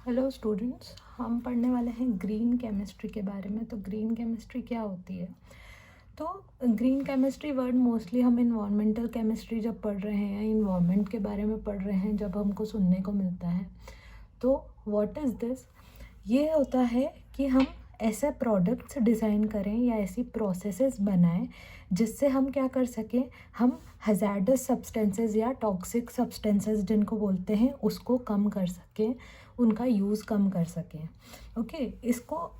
Hello students, हम पढ़ने वाले हैं ग्रीन केमिस्ट्री के बारे में। तो ग्रीन केमिस्ट्री क्या होती है? तो ग्रीन केमिस्ट्री वर्ड मोस्टली हम इन्वायरमेंटल केमिस्ट्री जब पढ़ रहे हैं या इन्वायरमेंट के बारे में पढ़ रहे हैं जब हमको सुनने को मिलता है। तो व्हाट इज़ दिस? ये होता है कि हम ऐसे प्रोडक्ट्स डिज़ाइन करें या ऐसी प्रोसेसेस बनाएं जिससे हम क्या कर सकें, हम हज़ार्डस सब्सटेंसेस या टॉक्सिक सब्सटेंसेस जिनको बोलते हैं उसको कम कर सकें, उनका यूज़ कम कर सकें। ओके,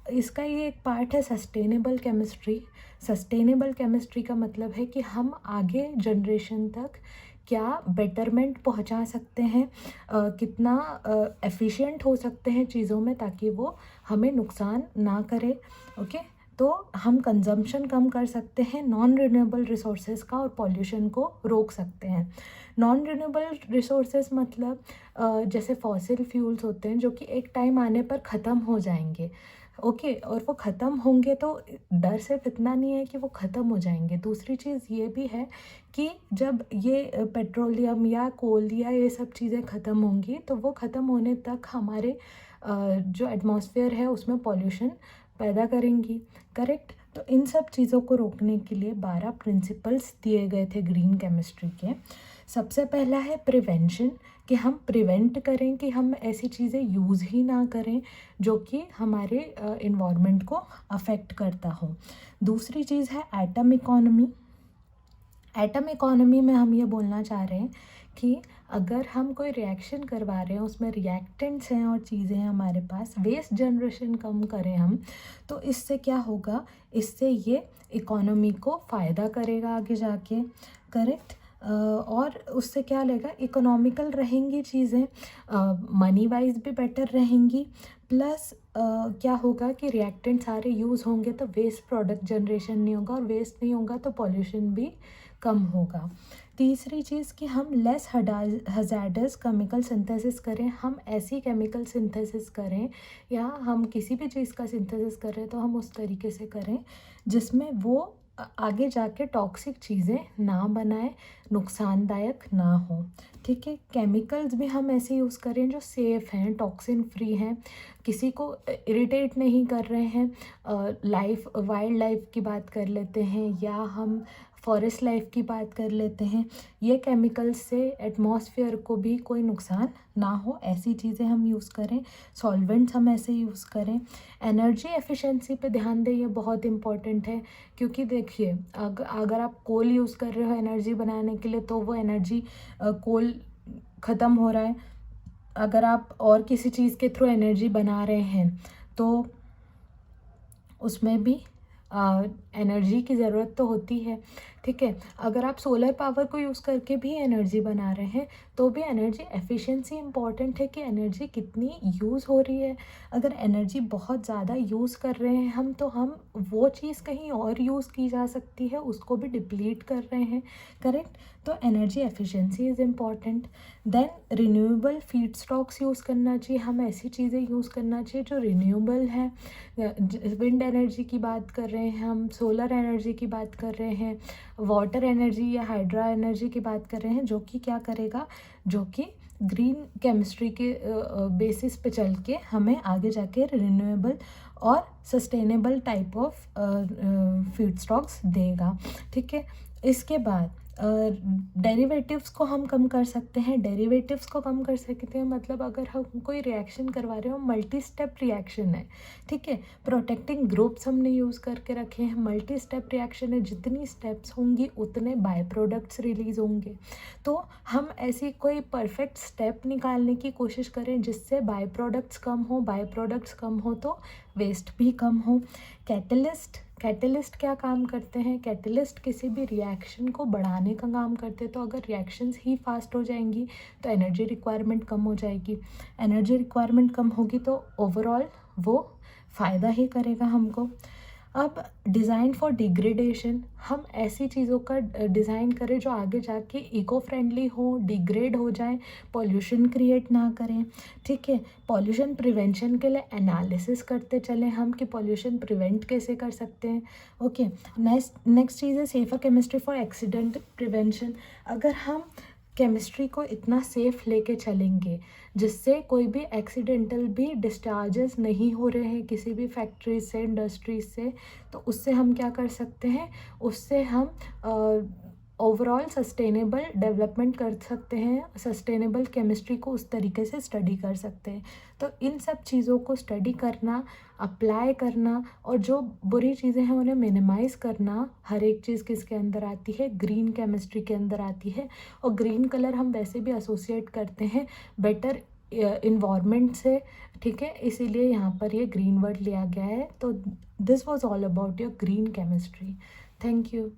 इसका ये एक पार्ट है सस्टेनेबल केमिस्ट्री। सस्टेनेबल केमिस्ट्री का मतलब है कि हम आगे जनरेशन तक क्या बेटरमेंट पहुंचा सकते हैं, कितना एफिशिएंट हो सकते हैं चीज़ों में ताकि वो हमें नुकसान ना करे। ओके, तो हम कंजम्पशन कम कर सकते हैं नॉन रिन्यूएबल रिसोर्सेज का और पॉल्यूशन को रोक सकते हैं। नॉन रिन्यूएबल रिसोर्सेज मतलब जैसे फॉसिल फ्यूल्स होते हैं जो कि एक टाइम आने पर ख़त्म हो जाएंगे। ओके, और वो ख़त्म होंगे तो डर सिर्फ इतना नहीं है कि वो ख़त्म हो जाएंगे, दूसरी चीज़ ये भी है कि जब ये पेट्रोलियम या कोल या ये सब चीज़ें ख़त्म होंगी तो वो ख़त्म होने तक हमारे जो एटमॉस्फेयर है उसमें पॉल्यूशन पैदा करेंगी। करेक्ट? तो इन सब चीज़ों को रोकने के लिए 12 प्रिंसिपल्स दिए गए थे ग्रीन केमिस्ट्री के। सबसे पहला है प्रिवेंशन, कि हम प्रिवेंट करें कि हम ऐसी चीज़ें यूज़ ही ना करें जो कि हमारे इन्वायरमेंट को अफेक्ट करता हो। दूसरी चीज़ है एटम इकोनॉमी। एटम इकोनॉमी में हम ये बोलना चाह रहे हैं कि अगर हम कोई रिएक्शन करवा रहे हैं उसमें रिएक्टेंट्स हैं और चीज़ें हैं हमारे पास, वेस्ट जनरेशन कम करें हम, तो इससे क्या होगा, इससे ये इकोनॉमी को फ़ायदा करेगा आगे जाके। करेक्ट? और उससे क्या लेगा, इकोनॉमिकल रहेंगी चीज़ें, मनी वाइज भी बेटर रहेंगी, प्लस क्या होगा कि रिएक्टेंट सारे यूज़ होंगे तो वेस्ट प्रोडक्ट जनरेशन नहीं होगा, और वेस्ट नहीं होगा तो पॉल्यूशन भी कम होगा। तीसरी चीज़ कि हम लेस हज़ार्डस केमिकल सिंथेसिस करें, हम ऐसी केमिकल सिंथेसिस करें या हम किसी भी चीज़ का सिंथेसिस करें तो हम उस तरीके से करें जिसमें वो आगे जाके टॉक्सिक चीज़ें ना बनाए, नुकसानदायक ना हो। ठीक है, केमिकल्स भी हम ऐसे यूज़ करें जो सेफ़ हैं, टॉक्सिन फ्री हैं, किसी को इरिटेट नहीं कर रहे हैं। वाइल्ड लाइफ की बात कर लेते हैं या हम फॉरेस्ट लाइफ की बात कर लेते हैं, ये केमिकल्स से एटमॉस्फेयर को भी कोई नुकसान ना हो, ऐसी चीज़ें हम यूज़ करें। सॉल्वेंट्स हम ऐसे यूज़ करें। एनर्जी एफिशिएंसी पे ध्यान दें, ये बहुत इम्पॉर्टेंट है, क्योंकि देखिए अगर आप कोल यूज़ कर रहे हो एनर्जी बनाने के लिए तो वो एनर्जी कोल ख़त्म हो रहा है। अगर आप और किसी चीज़ के थ्रू एनर्जी बना रहे हैं तो उसमें भी एनर्जी की ज़रूरत तो होती है। ठीक है, अगर आप सोलर पावर को यूज़ करके भी एनर्जी बना रहे हैं तो भी एनर्जी एफिशिएंसी इम्पॉर्टेंट है कि एनर्जी कितनी यूज़ हो रही है। अगर एनर्जी बहुत ज़्यादा यूज़ कर रहे हैं हम तो हम वो चीज़ कहीं और यूज़ की जा सकती है, उसको भी डिप्लीट कर रहे हैं। करेक्ट? तो energy efficiency is important. Then renewable feedstocks use करना चाहिए, हम ऐसी चीज़ें यूज़ करना चाहिए जो रिन्यूएबल है। विंड एनर्जी की बात कर रहे हैं हम, सोलर एनर्जी की बात कर रहे हैं, वाटर एनर्जी या हाइड्रा एनर्जी की बात कर रहे हैं, जो कि क्या करेगा, जो कि ग्रीन केमिस्ट्री के बेसिस पे चल के हमें आगे जाके रिन्यूएबल और sustainable type of feed stocks देगा। ठीक है, इसके बाद डेरिवेटिव्स को हम कम कर सकते हैं। डेरिवेटिव्स को कम कर सकते हैं मतलब अगर हम कोई रिएक्शन करवा रहे हो, मल्टी स्टेप रिएक्शन है, ठीक है, प्रोटेक्टिंग ग्रुप्स हमने यूज़ करके रखे हैं, मल्टी स्टेप रिएक्शन है, जितनी स्टेप्स होंगी उतने बाय प्रोडक्ट्स रिलीज़ होंगे। तो हम ऐसी कोई परफेक्ट स्टेप निकालने की कोशिश करें जिससे बाय प्रोडक्ट्स कम हो, बाय प्रोडक्ट्स कम हो तो वेस्ट भी कम हो। कैटलिस्ट क्या काम करते हैं? कैटलिस्ट किसी भी रिएक्शन को बढ़ाने का काम करते हैं। तो अगर रिएक्शंस ही फास्ट हो जाएंगी तो एनर्जी रिक्वायरमेंट कम हो जाएगी, एनर्जी रिक्वायरमेंट कम होगी तो ओवरऑल वो फ़ायदा ही करेगा हमको। अब डिज़ाइन फॉर डिग्रेडेशन, हम ऐसी चीज़ों का डिज़ाइन करें जो आगे जाके इको फ्रेंडली हो, डिग्रेड हो जाए, पॉल्यूशन क्रिएट ना करें। ठीक है, पॉल्यूशन प्रिवेंशन के लिए एनालिसिस करते चलें हम कि पॉल्यूशन प्रिवेंट कैसे कर सकते हैं। ओके, नेक्स्ट चीज़ है safer chemistry for accident prevention. अगर हम केमिस्ट्री को इतना सेफ लेके चलेंगे जिससे कोई भी एक्सीडेंटल भी डिस्चार्जेस नहीं हो रहे हैं किसी भी फैक्ट्री से, इंडस्ट्री से, तो उससे हम क्या कर सकते हैं, उससे हम ओवरऑल सस्टेनेबल डेवलपमेंट कर सकते हैं, सस्टेनेबल केमिस्ट्री को उस तरीके से स्टडी कर सकते हैं। तो इन सब चीज़ों को स्टडी करना, अप्लाई करना और जो बुरी चीज़ें हैं उन्हें मिनिमाइज़ करना, हर एक चीज़ किसके अंदर आती है, ग्रीन केमिस्ट्री के अंदर आती है। और ग्रीन कलर हम वैसे भी एसोसिएट करते हैं बेटर इन्वायरमेंट से, ठीक है, इसीलिए यहाँ पर ये ग्रीन वर्ड लिया गया है। तो this was all about your green chemistry. Thank you.